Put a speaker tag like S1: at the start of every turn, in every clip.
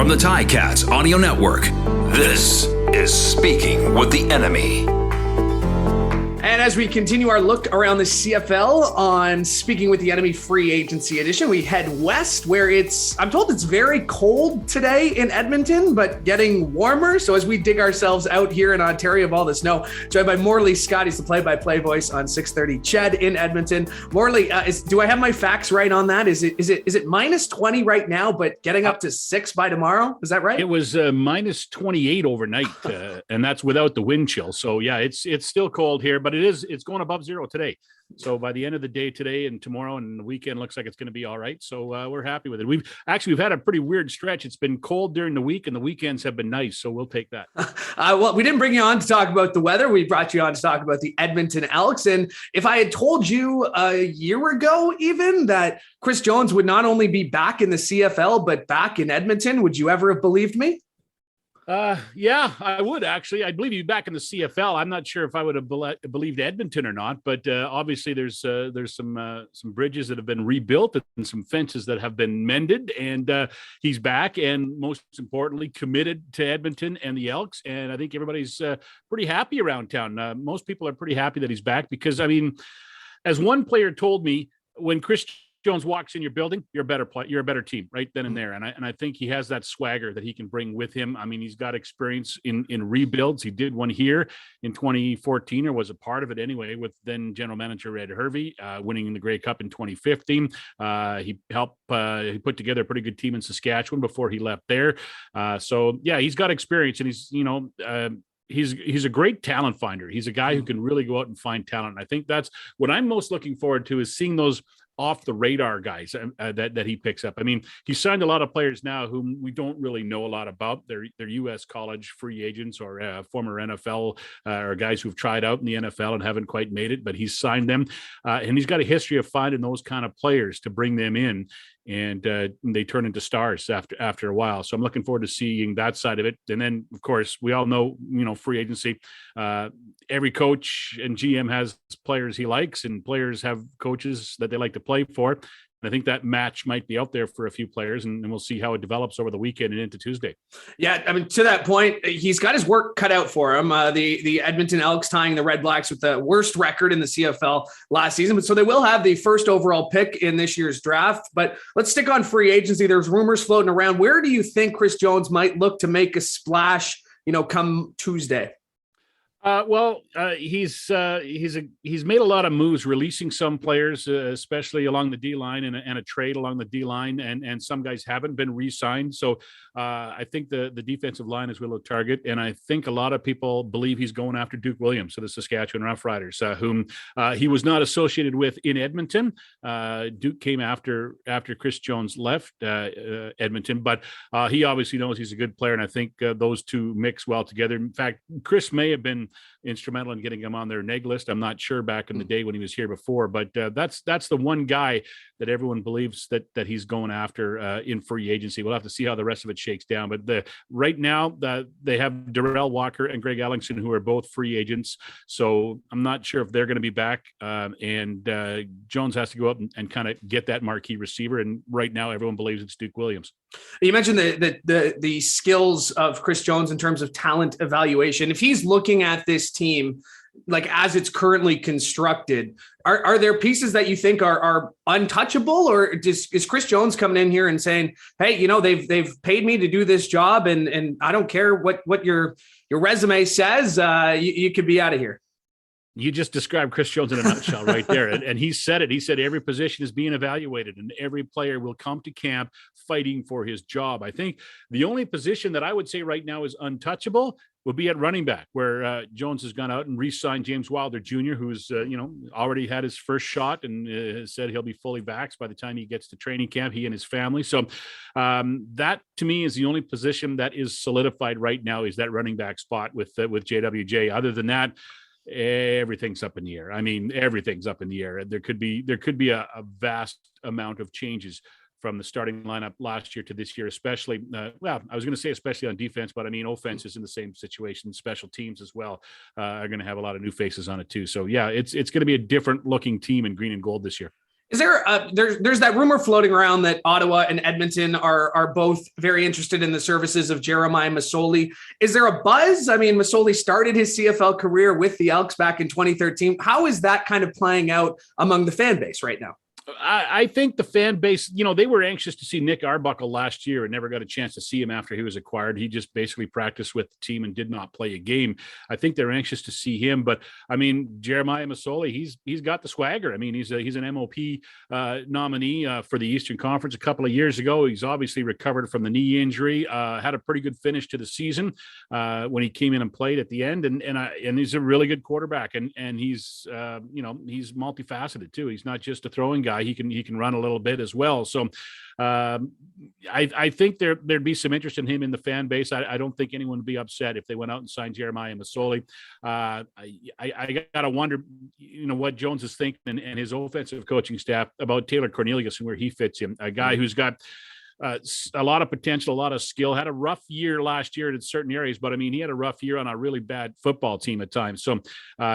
S1: From the Ticats Audio Network, this is Speaking with the Enemy.
S2: And as we continue our look around the CFL on Speaking with the Enemy Free Agency edition, we head west where I'm told it's very cold today in Edmonton, but getting warmer. So as we dig ourselves out here in Ontario of all the snow, joined by Morley Scott, he's the play-by-play voice on 630 Ched in Edmonton. Morley, do I have my facts right on that? Is it minus 20 right now, but getting up to 6 by tomorrow? Is that right?
S3: It was minus 28 overnight, and that's without the wind chill. So yeah, it's still cold here, but it's going above zero today. So by the end of the day today and tomorrow and the weekend looks like it's going to be all right. So we're happy with it. We've had a pretty weird stretch. It's been cold during the week and the weekends have been nice. So we'll take that.
S2: Well, we didn't bring you on to talk about the weather. We brought you on to talk about the Edmonton Elks. And if I had told you a year ago even that Chris Jones would not only be back in the CFL, but back in Edmonton, would you ever have believed me?
S3: Yeah, I would actually. I believe you back in the CFL. I'm not sure if I would have believed Edmonton or not, but obviously there's some bridges that have been rebuilt and some fences that have been mended, and he's back, and most importantly, committed to Edmonton and the Elks. And I think everybody's pretty happy around town. Most people are pretty happy that he's back because, I mean, as one player told me, when Chris Jones walks in your building, you're a better team right then and there. And I think he has that swagger that he can bring with him. I mean, he's got experience in rebuilds. He did one here in 2014, or was a part of it anyway, with then general manager Ed Hervey, winning the Grey Cup in 2015. He he put together a pretty good team in Saskatchewan before he left there. So yeah, he's got experience, and he's a great talent finder. He's a guy who can really go out and find talent. And I think that's what I'm most looking forward to, is seeing those off the radar guys that he picks up. I mean, he signed a lot of players now whom we don't really know a lot about. They're U.S. college free agents or former NFL or guys who've tried out in the NFL and haven't quite made it, but he's signed them. And he's got a history of finding those kind of players to bring them in, and they turn into stars after a while. So I'm looking forward to seeing that side of it. And then, of course, we all know, free agency, every coach and GM has players he likes, and players have coaches that they like to play for. And I think that match might be out there for a few players, and we'll see how it develops over the weekend and into Tuesday.
S2: Yeah, I mean, to that point, he's got his work cut out for him. The Edmonton Elks tying the Red Blacks with the worst record in the CFL last season. But so they will have the first overall pick in this year's draft. But let's stick on free agency. There's rumors floating around. Where do you think Chris Jones might look to make a splash, come Tuesday?
S3: He's made a lot of moves, releasing some players, especially along the D line, and a trade along the D line, and some guys haven't been re-signed. So I think the defensive line is Willow Target, and I think a lot of people believe he's going after Duke Williams, so the Saskatchewan Roughriders, whom he was not associated with in Edmonton. Duke came after Chris Jones left Edmonton, but he obviously knows he's a good player, and I think those two mix well together. In fact, Chris may have been instrumental in getting him on their neg list. I'm not sure back in the day when he was here before, but that's the one guy that everyone believes that he's going after in free agency. We'll have to see how the rest of it shakes down. But right now they have Darrell Walker and Greg Ellingson, who are both free agents. So I'm not sure if they're going to be back. And Jones has to go up and kind of get that marquee receiver. And right now everyone believes it's Duke Williams.
S2: You mentioned the skills of Chris Jones in terms of talent evaluation. If he's looking at this team, like as it's currently constructed, are there pieces that you think are untouchable, or is Chris Jones coming in here and saying, hey, they've paid me to do this job, and I don't care what your resume says, you could be out of here?
S3: You just described Chris Jones in a nutshell right there. And he said it. He said every position is being evaluated and every player will come to camp fighting for his job. I think the only position that I would say right now is untouchable would be at running back, where Jones has gone out and re-signed James Wilder Jr., who's already had his first shot and said he'll be fully vaxxed by the time he gets to training camp, he and his family. So that to me is the only position that is solidified right now, is that running back spot with JWJ. Other than that, everything's up in the air. I mean, everything's up in the air. There could be a vast amount of changes from the starting lineup last year to this year, especially, I was going to say especially on defense, but I mean, offense is in the same situation. Special teams as well are going to have a lot of new faces on it too. So yeah, it's going to be a different looking team in green and gold this year.
S2: Is there there's that rumor floating around that Ottawa and Edmonton are both very interested in the services of Jeremiah Masoli. Is there a buzz? I mean, Masoli started his CFL career with the Elks back in 2013. How is that kind of playing out among the fan base right now?
S3: I think the fan base, they were anxious to see Nick Arbuckle last year and never got a chance to see him after he was acquired. He just basically practiced with the team and did not play a game. I think they're anxious to see him, but I mean, Jeremiah Masoli, he's got the swagger. I mean, he's an MOP nominee for the Eastern Conference a couple of years ago. He's obviously recovered from the knee injury, had a pretty good finish to the season when he came in and played at the end, and he's a really good quarterback, and he's he's multifaceted too. He's not just a throwing guy. He can run a little bit as well. So I think there'd be some interest in him in the fan base. I don't think anyone would be upset if they went out and signed Jeremiah Masoli. I gotta wonder, what Jones is thinking and his offensive coaching staff about Taylor Cornelius and where he fits in. A guy who's got a lot of potential, a lot of skill, had a rough year last year in certain areas, but I mean, he had a rough year on a really bad football team at times. So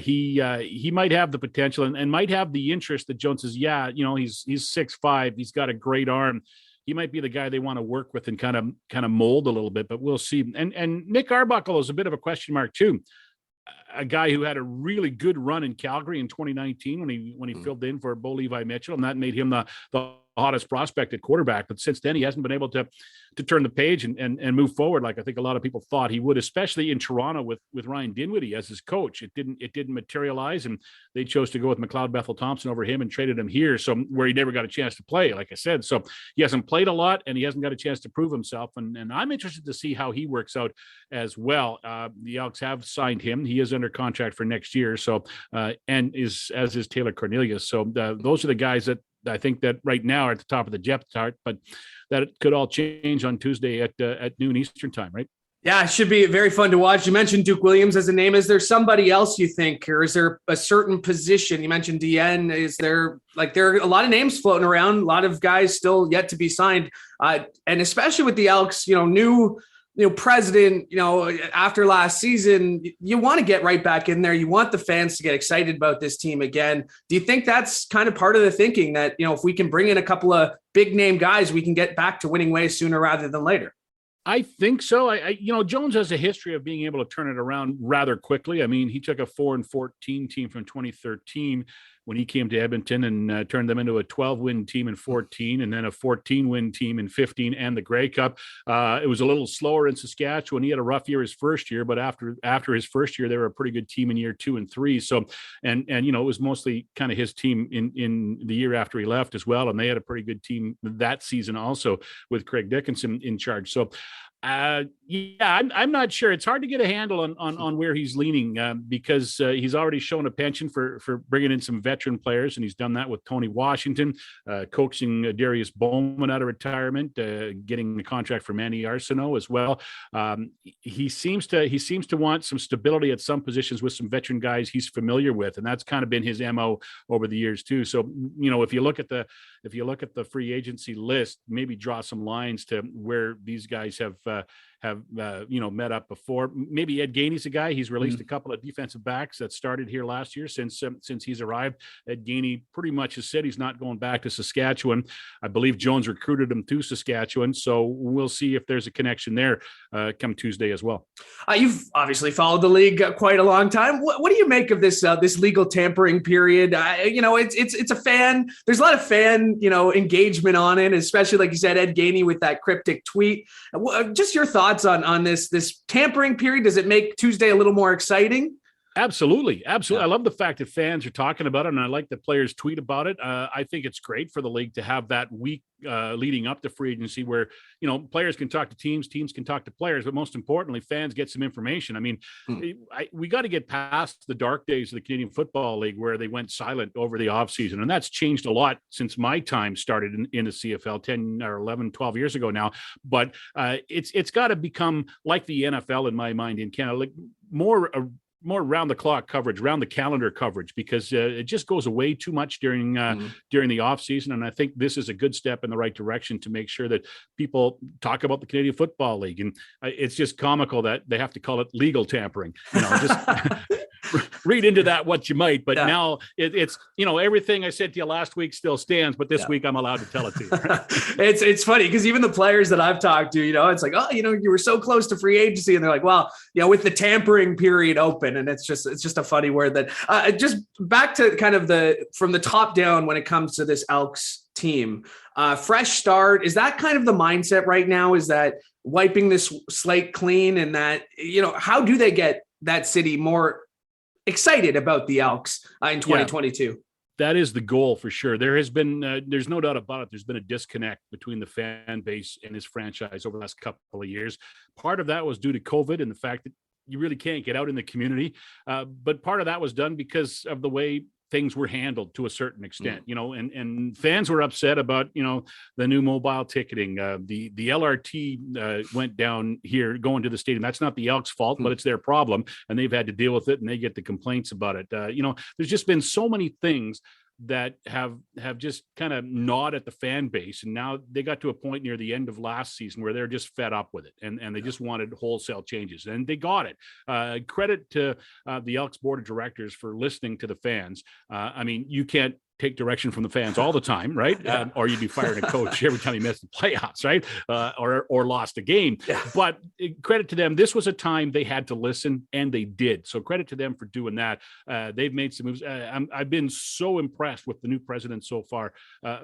S3: he might have the potential and might have the interest that Jones says, he's 6'5", he's got a great arm. He might be the guy they want to work with and kind of mold a little bit, but we'll see. And Nick Arbuckle is a bit of a question mark too. A guy who had a really good run in Calgary in 2019 when he filled in for Bo Levi Mitchell, and that made him the hottest prospect at quarterback. But since then, he hasn't been able to turn the page and move forward like I think a lot of people thought he would, especially in Toronto with Ryan Dinwiddie as his coach. It didn't materialize, and they chose to go with McLeod Bethel Thompson over him and traded him here, so where he never got a chance to play, like I said. So he hasn't played a lot, and he hasn't got a chance to prove himself. And I'm interested to see how he works out as well. The Elks have signed him. He is under contract for next year. So and is Taylor Cornelius. So those are the guys that I think that right now are at the top of the depth chart, but that could all change on Tuesday at noon Eastern time, right?
S2: Yeah, it should be very fun to watch. You mentioned Duke Williams as a name. Is there somebody else you think, or is there a certain position? You mentioned DN. Is there there are a lot of names floating around, a lot of guys still yet to be signed, and especially with the Elks, new president, after last season, you want to get right back in there. You want the fans to get excited about this team again. Do you think that's kind of part of the thinking that, if we can bring in a couple of big name guys, we can get back to winning ways sooner rather than later?
S3: I think so. Jones has a history of being able to turn it around rather quickly. I mean, he took a 4-14 team from 2013 when he came to Edmonton and turned them into a 12-win team in 14 and then a 14-win team in 15 and the Grey Cup. It was a little slower in Saskatchewan. He had a rough year his first year, but after his first year, they were a pretty good team in year 2 and 3. So, and it was mostly kind of his team in the year after he left as well. And they had a pretty good team that season also with Craig Dickinson in charge. So, I'm not sure. It's hard to get a handle on where he's leaning because he's already shown a penchant for bringing in some veteran players, and he's done that with Tony Washington, coaxing Darius Bowman out of retirement, getting the contract for Manny Arsenault as well. He seems to want some stability at some positions with some veteran guys he's familiar with, and that's kind of been his MO over the years too. So if you look at the free agency list, maybe draw some lines to where these guys have met up before. Maybe Ed Gainey's a guy. He's released a couple of defensive backs that started here last year since he's arrived. Ed Gainey pretty much has said he's not going back to Saskatchewan. I believe Jones recruited him to Saskatchewan, so we'll see if there's a connection there come Tuesday as well. You've
S2: obviously followed the league quite a long time. What do you make of this legal tampering period? It's a fan. There's a lot of fan engagement on it, especially like you said, Ed Gainey with that cryptic tweet. Just your thoughts on this tampering period. Does it make Tuesday a little more exciting?
S3: Absolutely. I love the fact that fans are talking about it, and I like that players tweet about it. I think it's great for the league to have that week leading up to free agency where, players can talk to teams can talk to players, but most importantly, fans get some information. I mean, we got to get past the dark days of the Canadian Football League where they went silent over the offseason, and that's changed a lot since my time started in the CFL 10 or 11, 12 years ago now. But it's got to become like the NFL in my mind in Canada, like more round the clock coverage, round the calendar coverage, because it just goes away too much during the off season. And I think this is a good step in the right direction to make sure that people talk about the Canadian Football League. And it's just comical that they have to call it legal tampering, read into that what you might, but now it's, everything I said to you last week still stands, but this week I'm allowed to tell it to you.
S2: It's funny because even the players that I've talked to, it's like, oh, you were so close to free agency. And they're like, well, with the tampering period open. And it's just a funny word that just back to kind of from the top down when it comes to this Elks team, fresh start. Is that kind of the mindset right now? Is that wiping this slate clean, and that, how do they get that city more excited about the Elks in 2022? Yeah.
S3: That is the goal for sure. There has been, there's no doubt about it, there's been a disconnect between the fan base and his franchise over the last couple of years. Part of that was due to COVID and the fact that you really can't get out in the community. But part of that was done because of the way things were handled to a certain extent, and fans were upset about, the new mobile ticketing. The LRT went down here going to the stadium. That's not the Elks' fault, but it's their problem, and they've had to deal with it, and they get the complaints about it. There's just been so many things that have just kind of gnawed at the fan base. And now they got to a point near the end of last season where they're just fed up with it. And they just wanted wholesale changes, and they got it. Credit to the Elks board of directors for listening to the fans. You can't take direction from the fans all the time, right? Or you'd be firing a coach every time he missed the playoffs, right? Or lost a game. Yeah. But credit to them. This was a time they had to listen, and they did. So credit to them for doing that. They've made some moves. I've been so impressed with the new president so far,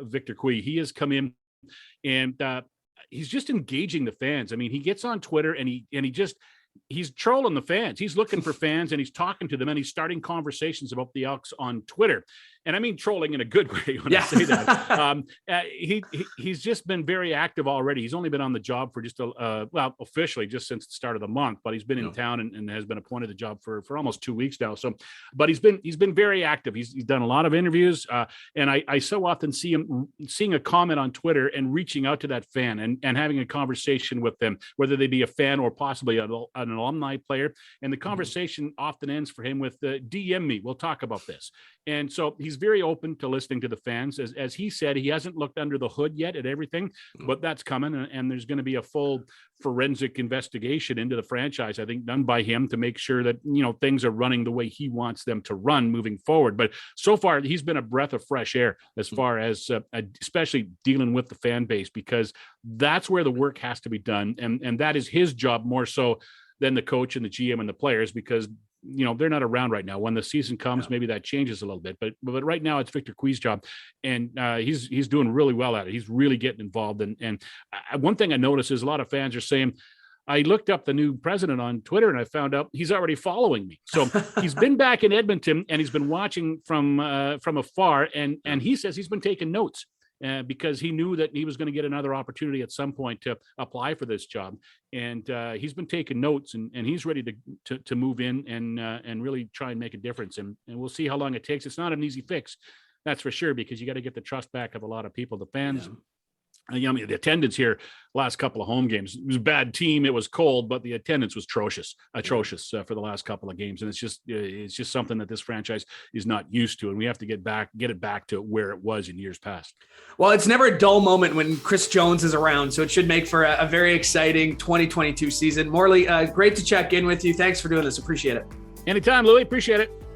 S3: Victor Cui. He has come in and he's just engaging the fans. He gets on Twitter and he's trolling the fans. He's looking for fans and he's talking to them, and he's starting conversations about the Elks on Twitter. And I mean trolling in a good way when I say that. He's just been very active already. He's only been on the job for just officially just since the start of the month, but he's been in town and has been appointed the job for almost 2 weeks now. So, but he's been very active. He's done a lot of interviews, and I so often see him seeing a comment on Twitter and reaching out to that fan and having a conversation with them, whether they be a fan or possibly an alumni player. And the conversation often ends for him with DM me. We'll talk about this. And so he's very open to listening to the fans. As he said, he hasn't looked under the hood yet at everything, but that's coming. And there's going to be a full forensic investigation into the franchise, I think, done by him to make sure that, things are running the way he wants them to run moving forward. But so far, he's been a breath of fresh air as far as especially dealing with the fan base, because that's where the work has to be done. And that is his job more so than the coach and the GM and the players, because they're not around right now. When the season comes, maybe that changes a little bit, but right now it's Victor Cui's job, and he's doing really well at it. He's really getting involved. And one thing I noticed is a lot of fans are saying, I looked up the new president on Twitter and I found out he's already following me. So he's been back in Edmonton and he's been watching from afar. And he says he's been taking notes. Because he knew that he was going to get another opportunity at some point to apply for this job. And he's been taking notes, and he's ready to move in and really try and make a difference. And we'll see how long it takes. It's not an easy fix, that's for sure, because you got to get the trust back of a lot of people. The fans, the attendance here last couple of home games, it was a bad team. It was cold, but the attendance was atrocious for the last couple of games. And it's just something that this franchise is not used to. And we have to get it back to where it was in years past.
S2: Well, it's never a dull moment when Chris Jones is around. So it should make for a very exciting 2022 season. Morley, great to check in with you. Thanks for doing this. Appreciate it.
S3: Anytime, Louie. Appreciate it.